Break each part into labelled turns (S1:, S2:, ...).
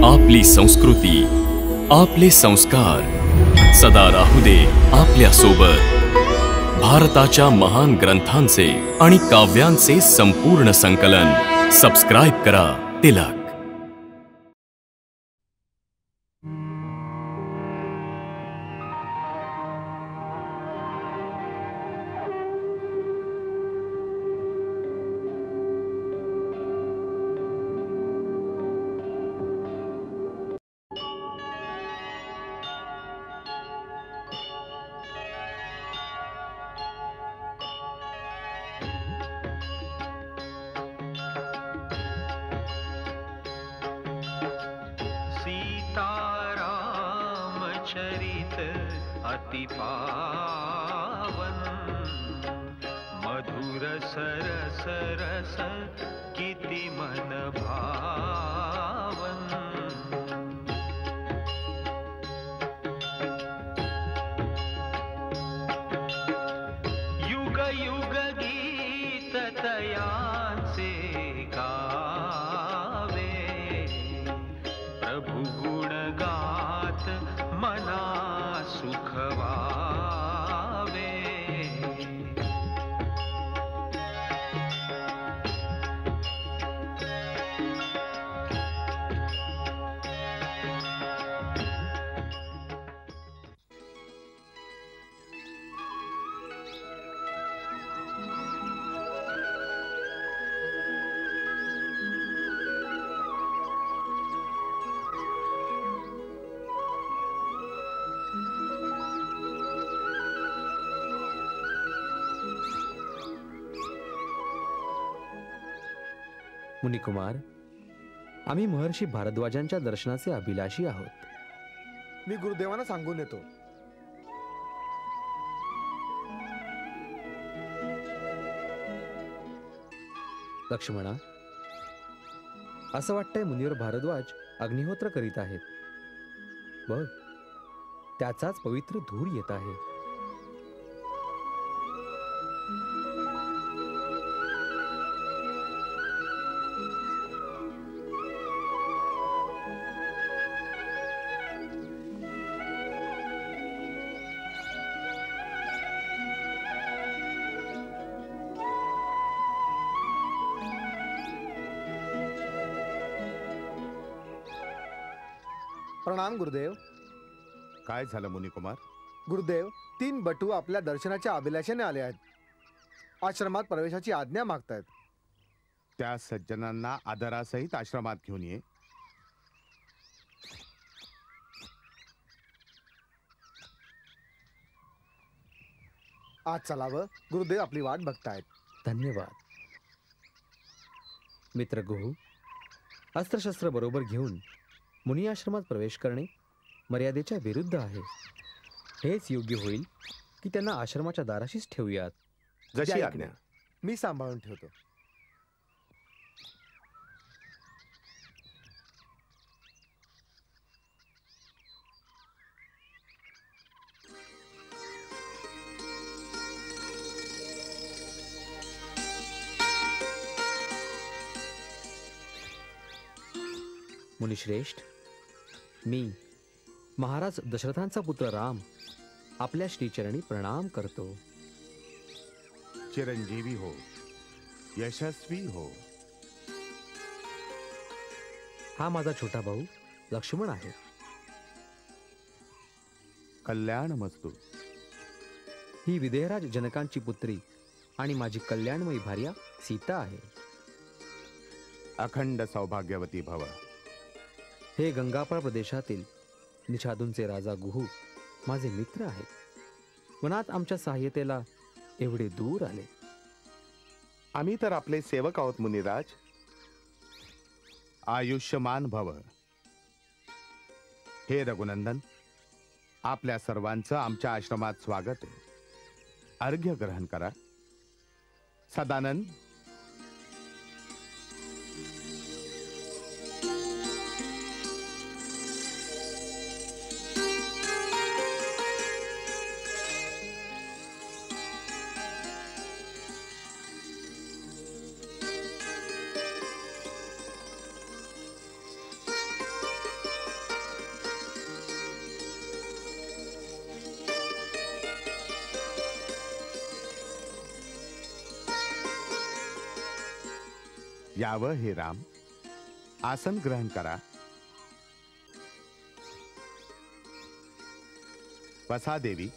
S1: आपली संस्कृती, आपले संस्कार सदा राहू दे आपल्या सोबत। भारताच्या महान ग्रंथांचे आणि काव्यांचे संपूर्ण संकलन सबस्क्राइब करा तिलक।
S2: चरित अति पावन, मधुर सरस रस किति मन भावन। युग युग गीत तयांचे गावे, प्रभु गुण गात मना सुख वावे।
S3: मुनिकुमार, आम्ही महर्षी भारद्वाजांच्या दर्शनाचे अभिलाषी आहोत।
S4: मी गुरुदेवांना सांगून येतो।
S3: लक्ष्मणा, असं वाटतंय मुनिवर भारद्वाज अग्निहोत्र करीत आहेत। बघ, त्याचाच पवित्र धूर येत आहे।
S4: प्रणाम गुरुदेव।
S5: काय झालं मुनिकुमार?
S4: गुरुदेव, 3 बटू आपल्या दर्शनाच्या अभिलाषेने आले आहेत। आश्रमात प्रवेशाची आज्ञा मागतायत।
S5: त्या सज्जनांना आदरासहित आश्रमात घेऊन ये।
S4: आज चलावं, गुरुदेव आपली वाट बघतायत।
S3: धन्यवाद मित्र गुहू। अस्त्रशस्त्र बरोबर घेऊन मुनी आश्रमात प्रवेश करणे मर्यादेच्या विरुद्ध आहे। हेच योग्य होईल की त्यांना आश्रमाच्या दाराशीच ठेवूयात।
S5: जशी आज्ञा।
S4: मी सांभाळून ठेवतो।
S3: मुनिश्रेष्ठ, मी महाराज दशरथांचा पुत्र राम आपल्या श्रीचरणी प्रणाम करतो।
S5: चिरंजीवी हो, यशस्वी हो।
S3: हा माझा छोटा भाऊ लक्ष्मण आहे।
S5: कल्याणमस्तु।
S3: ही विदेहराज जनकांची पुत्री आणि माझी कल्याणमयी भार्या सीता आहे।
S5: अखंड सौभाग्यवती भव।
S3: हे गंगापाळ प्रदेशातील निषादूंचे राजा गुहू माझे मित्र आहेत। वनात आमच्या सहाय्यतेला एवढे दूर आले।
S5: आम्ही तर आपले सेवक आहोत मुनिराज। आयुष्यमान भव। हे रघुनंदन, आपल्या सर्वांचं आमच्या आश्रमात स्वागत आहे। अर्घ्य ग्रहण करा। सदानंद, यावं हे राम, आसन ग्रहण करा. बसा देवी.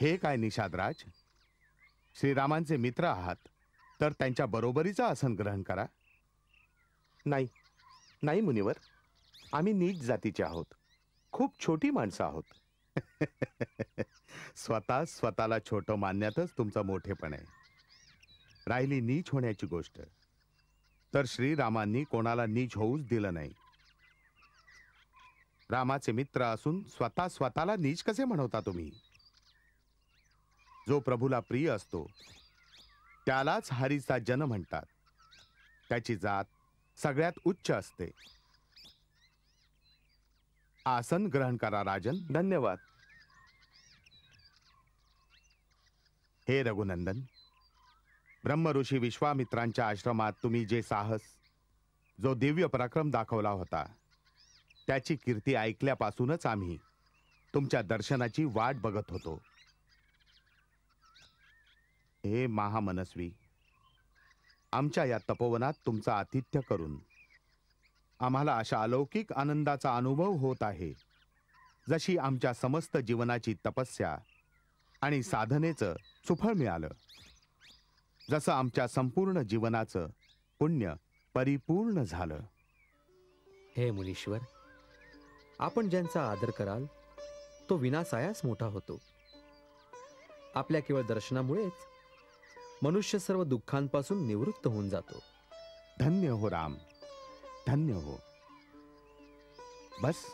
S5: हे काय निषादराज, श्रीरामांचे मित्र आहात तर त्यांच्या बरोबरीचं आसन ग्रहण करा.
S6: नाही नाही मुनिवर, आम्ही नीच जातीचे आहोत, खूप छोटी माणसं आहोत.
S5: स्वतःला छोटं मानण्यातच तुमचं मोठेपण आहे. राहिली नीच होण्याची गोष्ट, तर श्रीरामांनी कोणाला नीच होऊच दिलं नाही. रामाचे मित्र असून स्वतःला नीच कसे म्हणवता तुम्ही? जो प्रभूला प्रिय असतो त्यालाच हरीचा जन म्हणतात. त्याची जात सगळ्यात उच्च असते. आसन ग्रहण करा राजन.
S6: धन्यवाद.
S5: हे रघुनंदन, ब्रह्मऋषी विश्वामित्रांच्या आश्रमात तुम्ही जे साहस, जो दिव्य पराक्रम दाखवला होता, त्याची कीर्ती ऐकल्यापासूनच आम्ही तुमच्या दर्शनाची वाट बघत होतो. हे महामनस्वी, आमच्या या तपोवनात तुमचं आतिथ्य करून आम्हाला अशा अलौकिक आनंदाचा अनुभव होत आहे, जशी आमच्या समस्त जीवनाची तपस्या आणि साधनेचं सुफळ मिळालं, जसं आमच्या संपूर्ण जीवनाचं पुण्य परिपूर्ण झालं.
S3: हे मुनीश्वर, आपण ज्यांचा आदर कराल तो विनासायास मोठा होतो. आपल्या केवळ दर्शनामुळेच मनुष्य सर्व दुःखांपासून निवृत्त होऊन जातो.
S5: धन्य हो राम, धन्य हो. बस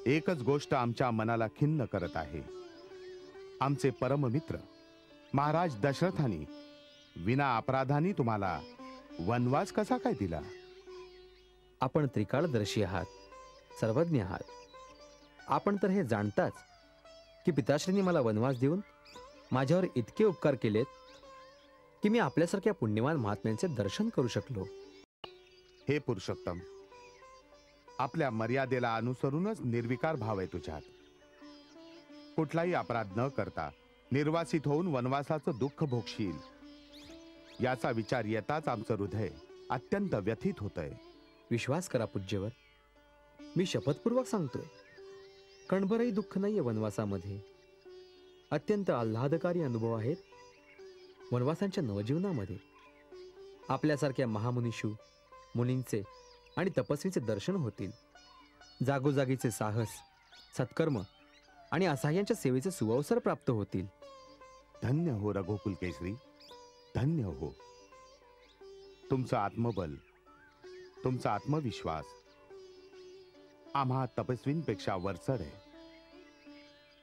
S5: एकच गोष्ट आमच्या मनाला खिन्न करत आहे. आमचे परममित्र महाराज दशरथांनी विना अपराधानी तुम्हाला वनवास कसा काय दिला?
S3: आपण त्रिकाळदर्शी आहात, सर्वज्ञ आहात. आपण तर हे जाणताच की पिताश्रींनी मला वनवास देऊन माझ्यावर इतके उपकार केलेत की मी आपल्यासारख्या पुण्यवान महात्म्यांचे दर्शन करू शकलो.
S5: हे पुरुषोत्तम, आपल्या मर्यादेला अनुसरूनच निर्विकार भाव आहे तुझ्यात. कुठलाही अपराध न करता निर्वासित होऊन वनवासाचं दुःख भोगशील, याचा विचार येताच आमचं हृदय अत्यंत व्यथित होतंय.
S3: विश्वास करा पूज्यवर, मी शपथपूर्वक सांगतोय, कणभरही दुःख नाहीये वनवासामध्ये. अत्यंत आल्हादकारी अनुभव आहेत वनवासांच्या नवजीवनामध्ये. आपल्यासारख्या महामुनीशू मुनींचे आणि तपस्वीचे दर्शन होतील. जागोजागीचे साहस, सत्कर्म आणि असहाय्यांच्या सेवेचे सुअवसर प्राप्त होतील.
S5: धन्य हो रघुकुल केसरी, धन्य हो. तुमचं आत्मबल, तुमचा आत्मविश्वास आम्हा तपस्वींपेक्षा वरचढ आहे.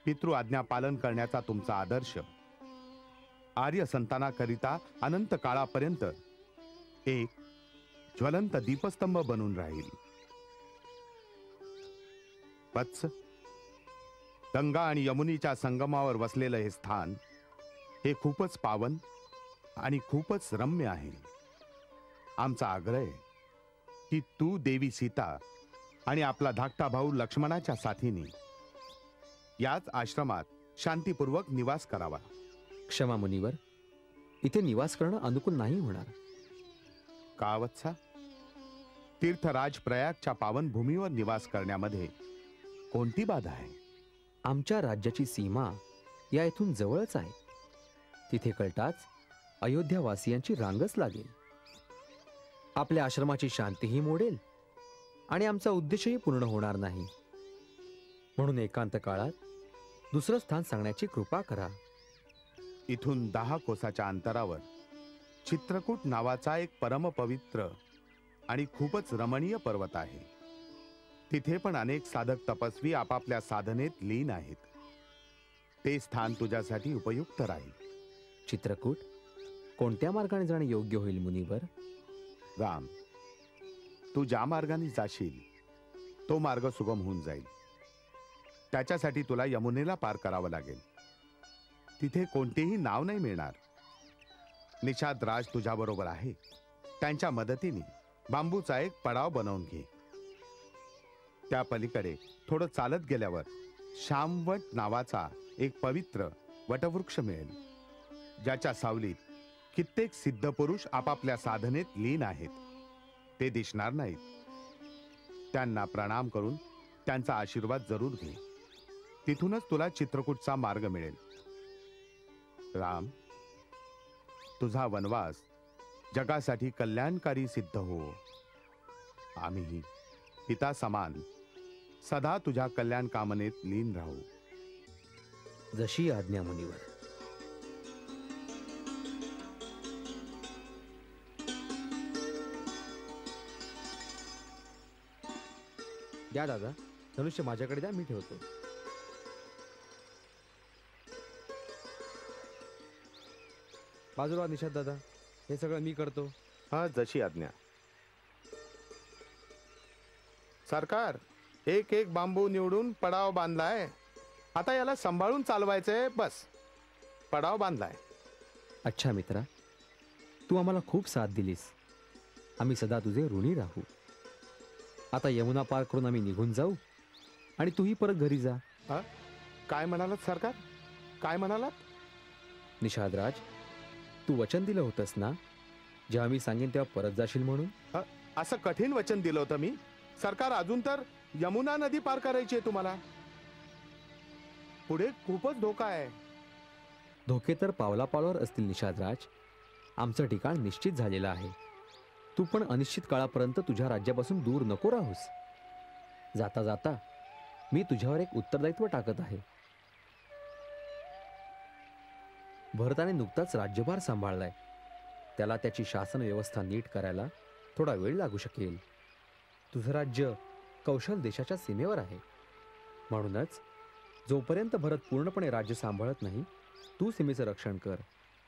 S5: पितृ आज्ञा पालन करण्याचा तुमचा आदर्श आर्य संतानाकरिता अनंत काळापर्यंत एक ज्वलंत दीपस्तंभ बनून राहील. वत्स, गंगा आणि यमुनीच्या संगमावर वसलेलं हे स्थान हे खूपच पावन आणि खूपच रम्य आहे. आमचा आग्रह आहे की तू देवी सीता आणि आपला धाकटा भाऊ लक्ष्मणाच्या साथीने याच आश्रमात शांतीपूर्वक निवास करावा.
S3: क्षमा मुनीवर, इथे निवास करणं अनुकूल नाही होणार.
S5: का वत्सा? तीर्थराज प्रयागच्या पावनभूमीवर निवास करण्यामध्ये कोणती बाधा आहे?
S3: आमच्या राज्याची सीमा या इथून जवळच आहे. तिथे कळताच अयोध्यावासियांची रांगच लागेल. आपल्या आश्रमाची शांतीही मोडेल आणि आमचा उद्देशही पूर्ण होणार नाही. म्हणून एकांत काळात दुसरं स्थान सांगण्याची कृपा करा.
S5: इथून 10 कोसाच्या अंतरावर चित्रकूट नावाचा एक परमपवित्र आणि खूपच रमणीय पर्वत आहे. तिथे पण अनेक साधक तपस्वी आपापल्या साधनेत लीन आहेत. ते स्थान तुझ्यासाठी उपयुक्त राहील.
S3: चित्रकूट कोणत्या मार्गाने जाणे योग्य होईल मुनीवर?
S5: राम, तू ज्या मार्गाने जाशील तो मार्ग सुगम होऊन जाईल. त्याच्यासाठी तुला यमुनेला पार करावं लागेल. तिथे कोणतेही नाव नाही मिळणार. निषाद राज तुझ्या बरोबर आहे. त्यांच्या मदतीने बांबूचा एक पडाव बनवून घे. त्या पलीकडे थोडं चालत गेल्यावर शामवट नावाचा एक पवित्र व वटवृक्ष मिळेल, ज्याच्या सावलीत कित्येक सिद्ध पुरुष आपापल्या साधनेत लीन आहेत. ते दिसणार नाहीत. त्यांना प्रणाम करून त्यांचा आशीर्वाद जरूर घे. तिथूनच तुला चित्रकूटचा मार्ग मिळेल. राम, तुझा वनवास जगासाठी कल्याणकारी सिद्ध हो. आम्ही पिता समान सदा तुझ्या कल्याण कामनेत लीन राहू.
S3: जशी आज्ञा मुनिवर. द्या दादा, धनुष्य माझ्याकडे द्या, मी ठेवतो. बाजूला निषाद दादा, हे सगळं मी करतो.
S6: हा, जशी आज्ञा. सरकार, एक एक बांबू निवडून पडाव बांधलाय. आता याला सांभाळून चालवायचंय. बस, पडाव बांधलाय.
S3: अच्छा मित्रा, तू आम्हाला खूप साथ दिलीस. आम्ही सदा तुझे ऋणी राहू. आता यमुना पार करून आम्ही निघून जाऊ आणि तूही परत घरी जा.
S6: हा? काय म्हणालात सरकार? काय म्हणालात?
S3: निषादराज, तू वचन दिलं होतंस ना, जेव्हा मी सांगेन तेव्हा परत जाशील म्हणून.
S6: असं कठीण वचन दिलं होतं मी सरकार. अजून तर यमुना नदी पार करायची आहे तुम्हाला. पुढे खूपच धोका आहे.
S3: धोके तर पावला पावलावर असतील निषादराज. आमचं ठिकाण निश्चित झालेलं आहे. तू पण अनिश्चित काळापर्यंत तुझ्या राज्यापासून दूर नको राहूस. जाता जाता मी तुझ्यावर एक उत्तरदायित्व टाकत आहे. भरताने नुकताच राज्यभार सांभाळलाय. त्याला त्याची शासन व्यवस्था नीट करायला थोडा वेळ लागू शकेल. तुझं राज्य कौशल देशाच्या सीमेवर आहे. म्हणूनच जोपर्यंत भरत पूर्णपणे राज्य सांभाळत नाही, तू सीमेचं रक्षण कर.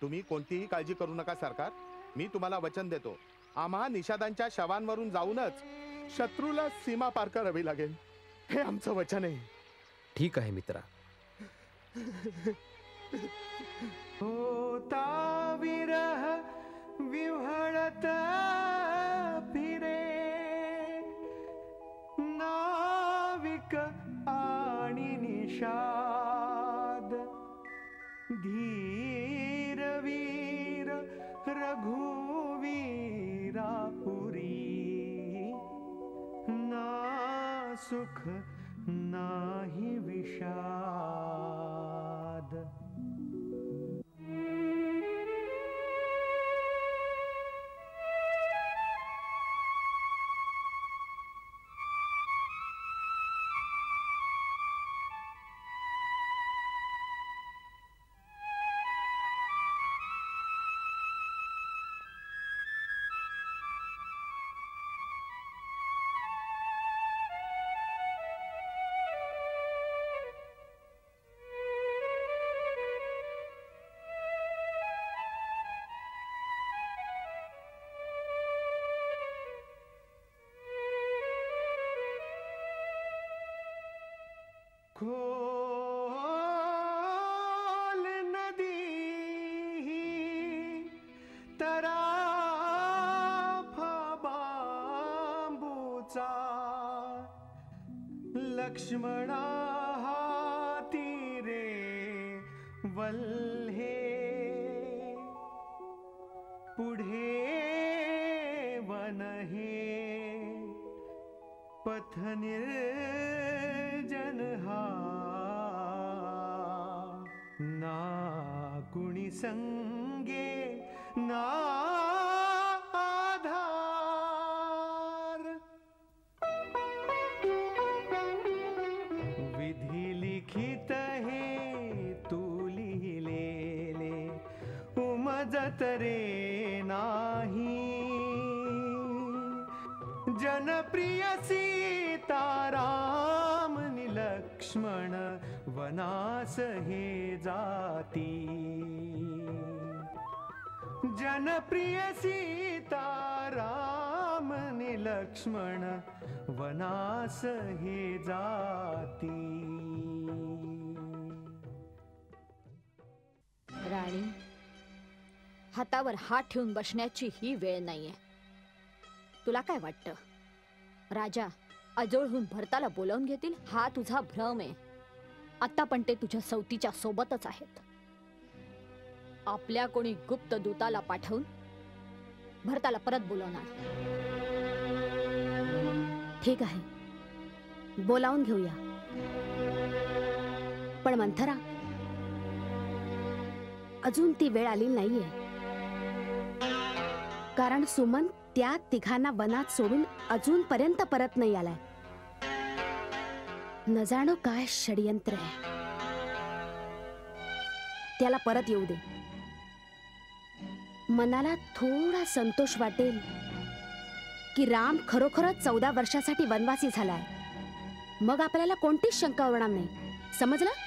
S6: तुम्ही कोणतीही काळजी करू नका सरकार. मी तुम्हाला वचन देतो, आम्हा निषादांच्या शवांवरून जाऊनच शत्रूला सीमा पार करावी लागेल. हे आमचं वचन आहे.
S3: ठीक आहे मित्रा.
S2: होता विरह विव्हळत फिरे, नाविक आणि निषाद, धीर वीर रघुवीरा पुरी, ना सुख नाही विषाद. खोल नदी तराफा बांबूचा, लक्ष्मणा हाती रे वल्हे, पुढे वन हे पथ निर्जन हा, ना कुणी संगे ना आधार. विधी लिखित हे तू लिहिलेले उमजत रे नाही. जनप्रिय सीताराम नि लक्ष्मण वनास हे जाती. जनप्रिय सीताराम नि लक्ष्मण वनास हे जाती.
S7: राणी, हातावर हात ठेवून बसण्याची ही वेळ नाहीये. तुला काय वाटतं, राजा अजोळहून भरताला बोलावून घेतील? हा तुझा भ्रम आहे. आता पण ते तुझ्या सवतीच्या सोबतच आहेत. आपल्या कोणी गुप्त दूताला पाठवून भरताला परत बोलवणार.
S8: ठीक आहे, बोलावून घेऊया. पण मंथरा, अजून ती वेळ आली नाहीये. कारण सुमन त्या तिघांना वनात सोडून अजूनपर्यंत परत नाही आलाय. न जाणो काय षडयंत्र आहे. त्याला परत येऊ दे. मनाला थोडा संतोष वाटेल की राम खरोखरच 14 वर्षासाठी वनवासी झालाय. मग आपल्याला कोणतीच शंका उरणार नाही. समजलं?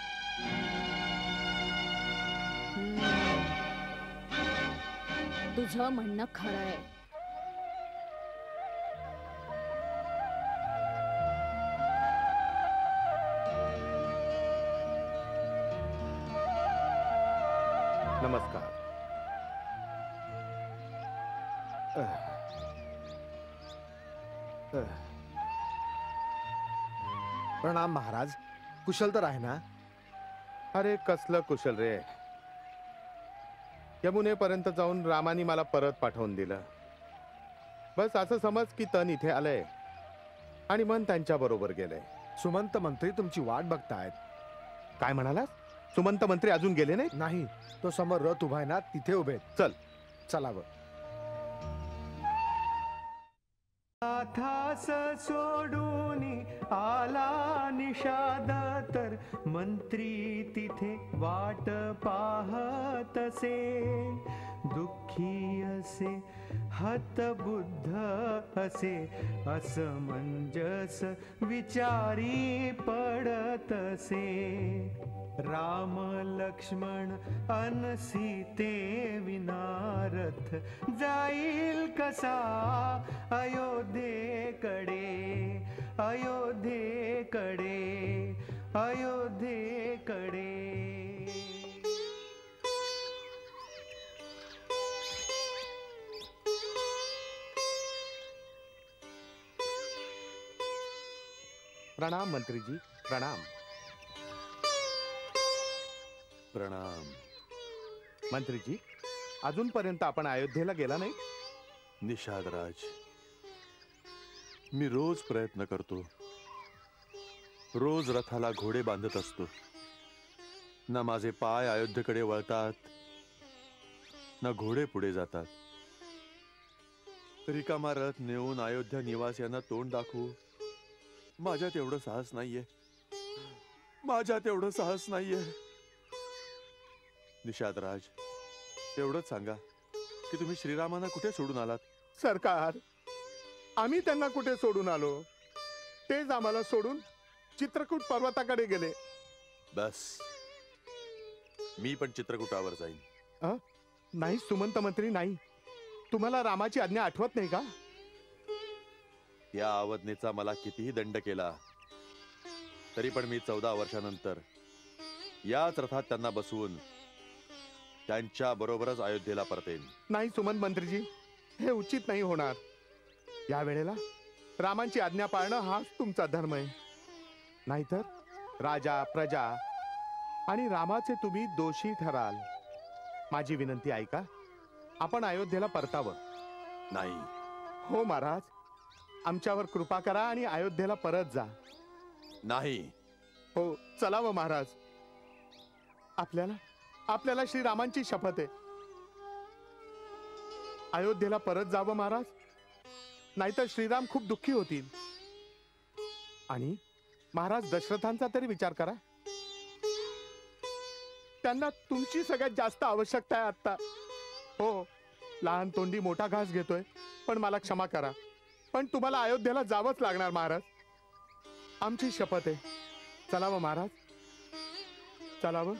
S7: तुझं म्हणणं खरं आहे.
S6: नमस्कार.
S4: प्रणाम महाराज. कुशल तर आहे ना?
S6: अरे कसलं कुशल रे. यमुनेपर्यंत जाऊन रामानी मला परत पाठवून दिलं. बस असं समज की तन इथे आलंय आणि मन त्यांच्या बरोबर गेलंय.
S4: सुमंत मंत्री तुमची वाट बघतायत.
S6: काय म्हणालास? सुमंत मंत्री अजून गेले नाही?
S4: नाही, तो समोर रथ उभा आहे ना, तिथे उभे आहेत.
S6: चल.
S4: चलावं.
S2: नाथास सोडून आला निषाद तर मंत्री तिथे वाट पाहतसे. दुःखी असे हतबुद्ध असे असमंजस विचारी पडतसे. राम लक्ष्मण अन सीते विनारथ जाईल कसा अयोध्येकडे, अयोध्येकडे, अयोध्येकडे.
S6: प्रणाम मंत्रीजी, प्रणाम.
S9: प्रणाम.
S6: मंत्रीजी, अजूनपर्यंत आपण अयोध्येला गेला नाही?
S9: निषादराज, मी रोज प्रयत्न करतो. रोज रथाला घोडे बांधत असतो. ना माझे पाय अयोध्येकडे वळतात, ना घोडे पुढे जातात. रिकामा रथ नेऊन अयोध्या निवासियांना तोंड दाखवू, माझ्यात एवढं साहस नाहीये. माझ्यात एवढं साहस नाहीये. निषादराज, एवढंच सांगा की तुम्ही श्रीरामांना कुठे सोडून आलात?
S6: सरकार, आम्ही त्यांना कुठे सोडून आलो? तेच आम्हाला सोडून चित्रकूट पर्वताकडे गेले.
S9: बस, मी पण चित्रकूटावर जाईन.
S6: नाही सुमंत मंत्री, नाही. तुम्हाला रामाची आज्ञा आठवत नाही का?
S9: या अवज्ञेचा मला कितीही दंड केला तरी पण मी 14 वर्षानंतर याच रथात त्यांना बसवून त्यांच्या बरोबरच अयोध्येला परतेन.
S6: नाही सुमंत मंत्रीजी, हे उचित नाही होणार. या वेळेला रामांची आज्ञा पाळणं हाच तुमचा धर्म आहे. नाहीतर राजा, प्रजा आणि रामाचे तुम्ही दोषी ठराल. माझी विनंती ऐका, आपण अयोध्येला परतावं.
S9: नाही.
S6: हो महाराज, आमच्यावर कृपा करा आणि अयोध्येला परत जा.
S9: नाही.
S6: हो, चलावं महाराज. आपल्याला श्रीरामांची शपथ आहे. अयोध्येला परत जावं महाराज, नाहीतर श्रीराम खूप दुःखी होतील. आणि महाराज दशरथांचा तरी विचार करा. त्यांना तुमची सगळ्यात जास्त आवश्यकता आहे आता. हो, लहान तोंडी मोठा घास घेतोय, पण मला क्षमा करा, पण तुम्हाला अयोध्येला जावंच लागणार महाराज. आमची शपथ आहे. चलावं महाराज, चलावं.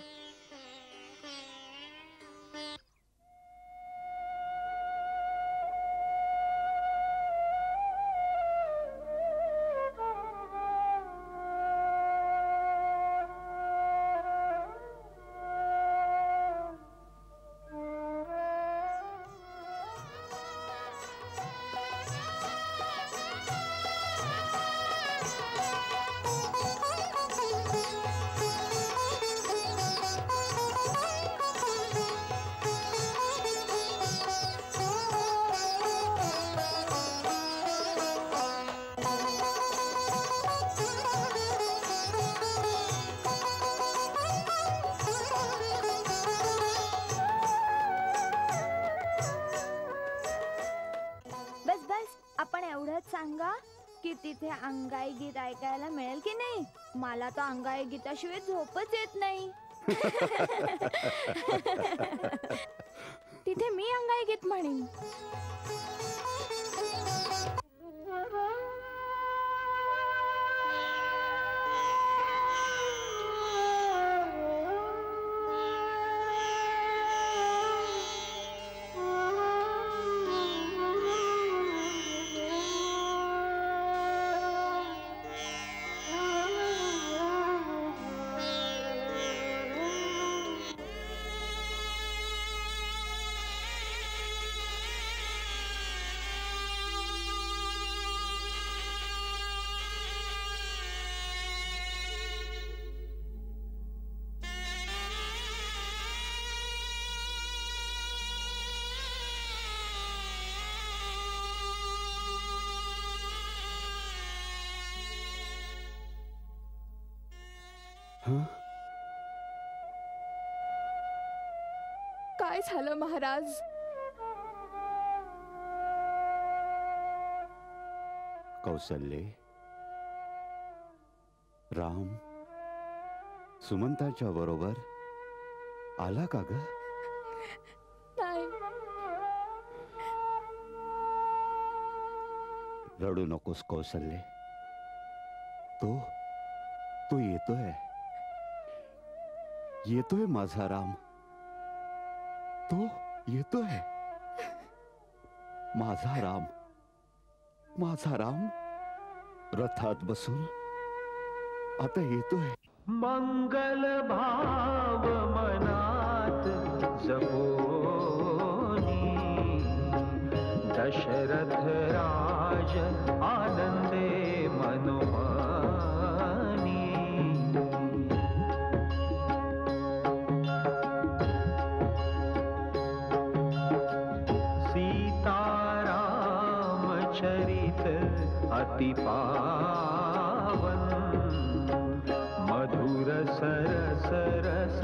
S10: खरंच सांगा की तिथे अंगाई गीत ऐकायला मिळेल की नाही? मला तर अंगाई गीताशिवाय झोपच येत नाही. तिथे मी अंगाई गीत म्हणेन. काय झालं महाराज?
S5: कौसल्ये, राम सुमंताच्या बरोबर आला का ग?
S10: नाही.
S5: रडू नकोस कौसल्ये. तो येतोय. येतोय माझा राम. तो येतोय. माझा राम. माझा राम रथात बसून आता येतोय.
S2: मंगल भाव मनात जपोनी दशरथ राज आनंदे मनोमानी. चरित अति पावन मधुर सरस रस